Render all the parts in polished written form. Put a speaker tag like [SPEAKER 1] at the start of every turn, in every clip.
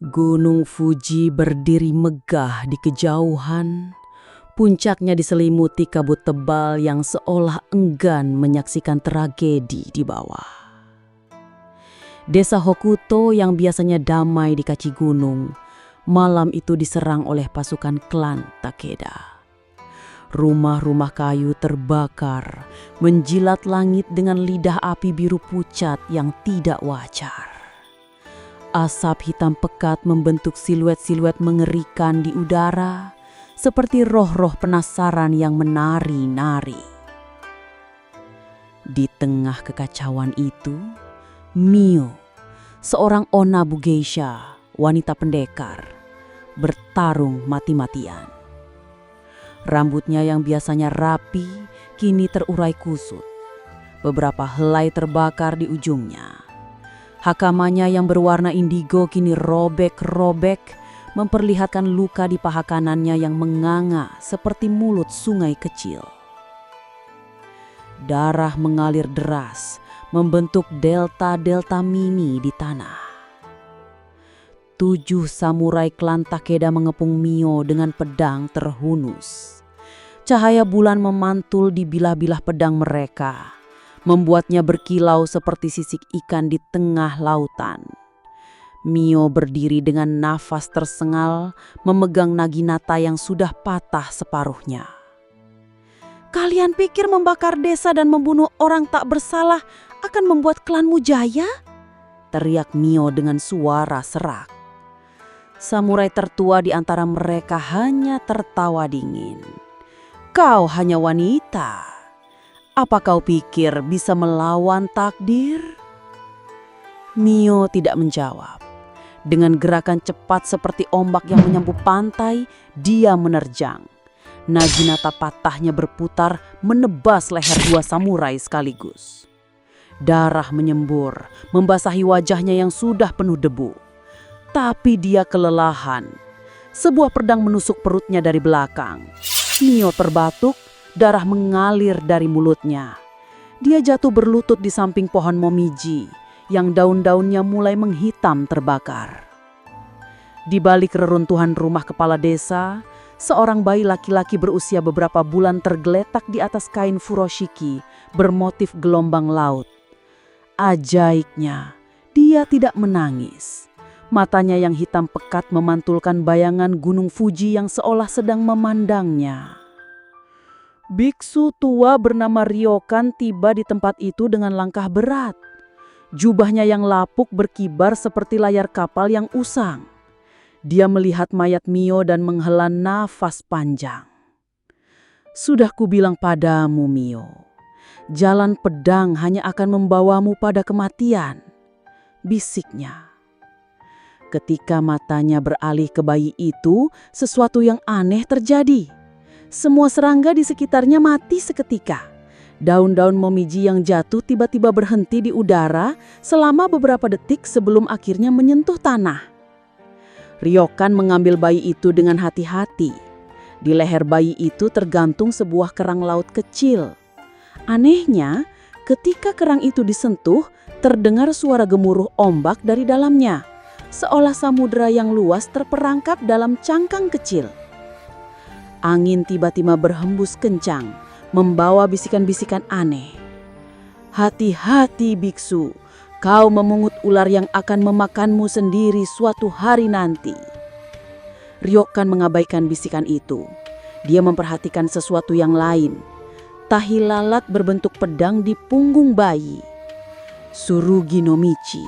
[SPEAKER 1] Gunung Fuji berdiri megah di kejauhan. Puncaknya diselimuti kabut tebal yang seolah enggan menyaksikan tragedi di bawah. Desa Hokuto yang biasanya damai di kaki gunung, malam itu diserang oleh pasukan klan Takeda. Rumah-rumah kayu terbakar, menjilat langit dengan lidah api biru pucat yang tidak wajar. Asap hitam pekat membentuk siluet-siluet mengerikan di udara, seperti roh-roh penasaran yang menari-nari. Di tengah kekacauan itu, Mio, seorang Onabu geisha, wanita pendekar, bertarung mati-matian. Rambutnya yang biasanya rapi, kini terurai kusut. Beberapa helai terbakar di ujungnya. Hakamanya yang berwarna indigo kini robek-robek, memperlihatkan luka di paha kanannya yang menganga seperti mulut sungai kecil. Darah mengalir deras, membentuk delta-delta mini di tanah. 7 samurai klan Takeda mengepung Mio dengan pedang terhunus. Cahaya bulan memantul di bilah-bilah pedang mereka, membuatnya berkilau seperti sisik ikan di tengah lautan. Mio berdiri dengan nafas tersengal, memegang naginata yang sudah patah separuhnya. "Kalian pikir membakar desa dan membunuh orang tak bersalah akan membuat klanmu jaya?" teriak Mio dengan suara serak. Samurai tertua di antara mereka hanya tertawa dingin. "Kau hanya wanita. Apa kau pikir bisa melawan takdir?" Mio tidak menjawab. Dengan gerakan cepat seperti ombak yang menyapu pantai, dia menerjang. Naginata patahnya berputar menebas leher 2 samurai sekaligus. Darah menyembur, membasahi wajahnya yang sudah penuh debu. Tapi dia kelelahan. Sebuah pedang menusuk perutnya dari belakang. Mio terbatuk, darah mengalir dari mulutnya. Dia jatuh berlutut di samping pohon momiji yang daun-daunnya mulai menghitam terbakar. Di balik reruntuhan rumah kepala desa, seorang bayi laki-laki berusia beberapa bulan tergeletak di atas kain furoshiki bermotif gelombang laut. Ajaibnya, dia tidak menangis. Matanya yang hitam pekat memantulkan bayangan Gunung Fuji yang seolah sedang memandangnya. Biksu tua bernama Ryokan tiba di tempat itu dengan langkah berat. Jubahnya yang lapuk berkibar seperti layar kapal yang usang. Dia melihat mayat Mio dan menghela nafas panjang. "Sudah kubilang padamu, Mio, jalan pedang hanya akan membawamu pada kematian," bisiknya. Ketika matanya beralih ke bayi itu, sesuatu yang aneh terjadi. Semua serangga di sekitarnya mati seketika. Daun-daun momiji yang jatuh tiba-tiba berhenti di udara selama beberapa detik sebelum akhirnya menyentuh tanah. Ryokan mengambil bayi itu dengan hati-hati. Di leher bayi itu tergantung sebuah kerang laut kecil. Anehnya, ketika kerang itu disentuh, terdengar suara gemuruh ombak dari dalamnya, seolah samudera yang luas terperangkap dalam cangkang kecil. Angin tiba-tiba berhembus kencang, membawa bisikan-bisikan aneh. "Hati-hati biksu, kau memungut ular yang akan memakanmu sendiri suatu hari nanti." Ryokan mengabaikan bisikan itu. Dia memperhatikan sesuatu yang lain. Tahi lalat berbentuk pedang di punggung bayi. "Tsurugi no Michi,"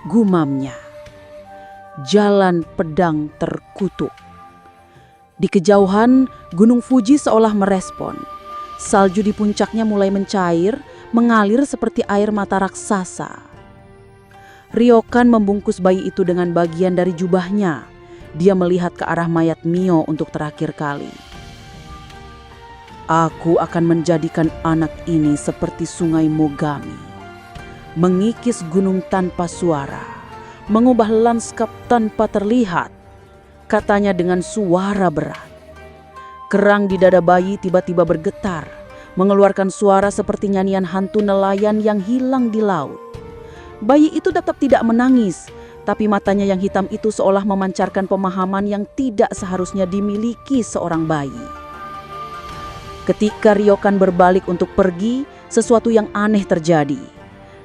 [SPEAKER 1] gumamnya. Jalan pedang terkutuk. Di kejauhan, Gunung Fuji seolah merespon. Salju di puncaknya mulai mencair, mengalir seperti air mata raksasa. Ryokan membungkus bayi itu dengan bagian dari jubahnya. Dia melihat ke arah mayat Mio untuk terakhir kali. "Aku akan menjadikan anak ini seperti sungai Mogami, mengikis gunung tanpa suara, mengubah lanskap tanpa terlihat," katanya dengan suara berat. Kerang di dada bayi tiba-tiba bergetar, mengeluarkan suara seperti nyanyian hantu nelayan yang hilang di laut. Bayi itu tetap tidak menangis, tapi matanya yang hitam itu seolah memancarkan pemahaman yang tidak seharusnya dimiliki seorang bayi. Ketika Ryokan berbalik untuk pergi, sesuatu yang aneh terjadi.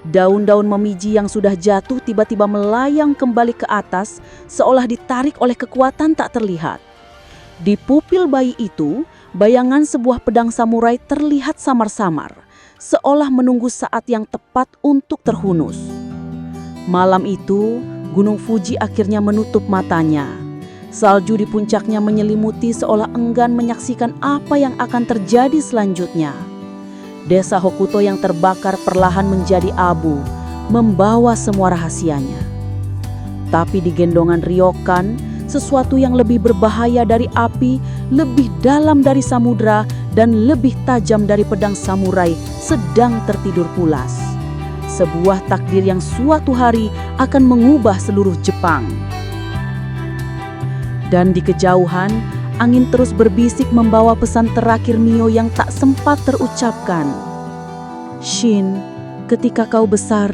[SPEAKER 1] Daun-daun memiji yang sudah jatuh tiba-tiba melayang kembali ke atas, seolah ditarik oleh kekuatan tak terlihat. Di pupil bayi itu, bayangan sebuah pedang samurai terlihat samar-samar, seolah menunggu saat yang tepat untuk terhunus. Malam itu, Gunung Fuji akhirnya menutup matanya. Salju di puncaknya menyelimuti seolah enggan menyaksikan apa yang akan terjadi selanjutnya. Desa Hokuto yang terbakar perlahan menjadi abu, membawa semua rahasianya. Tapi di gendongan Ryokan, sesuatu yang lebih berbahaya dari api, lebih dalam dari samudra, dan lebih tajam dari pedang samurai sedang tertidur pulas. Sebuah takdir yang suatu hari akan mengubah seluruh Jepang. Dan di kejauhan, angin terus berbisik membawa pesan terakhir Mio yang tak sempat terucapkan. Shin, ketika kau besar,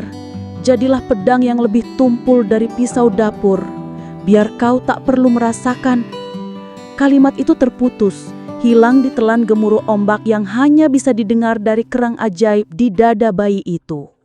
[SPEAKER 1] jadilah pedang yang lebih tumpul dari pisau dapur, biar kau tak perlu merasakan. Kalimat itu terputus, hilang ditelan gemuruh ombak yang hanya bisa didengar dari kerang ajaib di dada bayi itu.